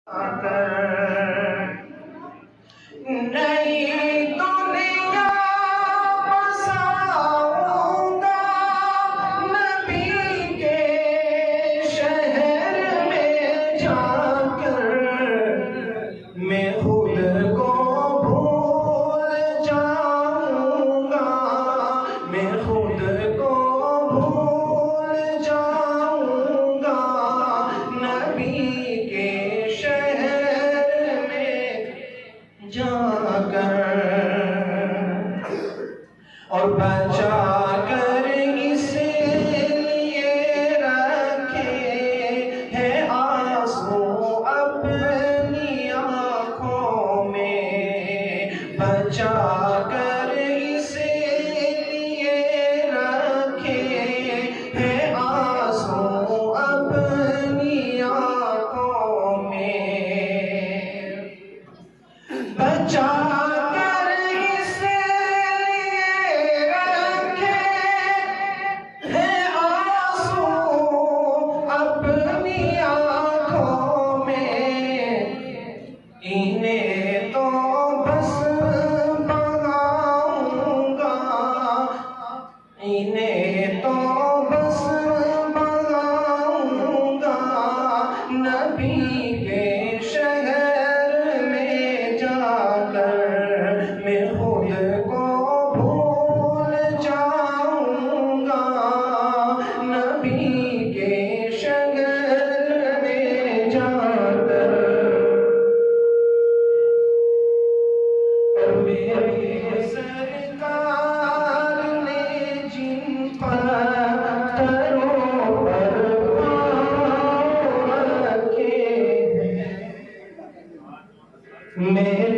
नई दुनिया बसाऊंगा नबी के शहर में जाकर, मैं खुद को भूल जाऊंगा, मैं खुद को भूल जाऊंगा नबी के जाकर, और बचा कर इसलिए रखे हैं आंसू अपनी आँखों में, बचा कर इसलिए रखे हैं आंसू अपनी आँखों में, बचा कर इसलिए रखे हैं आंसू अपनी आँखों में, इन्हें तो बस बगाऊंगा, इन्हें तो बस बगाऊंगा नबी के शहर में जाकर, मैं खुद को भूल जाऊंगा नबी के शहर में जाकर, और मेरे सरकार ने जिन पत्थरों पर पाँव रखे हैं, मेरे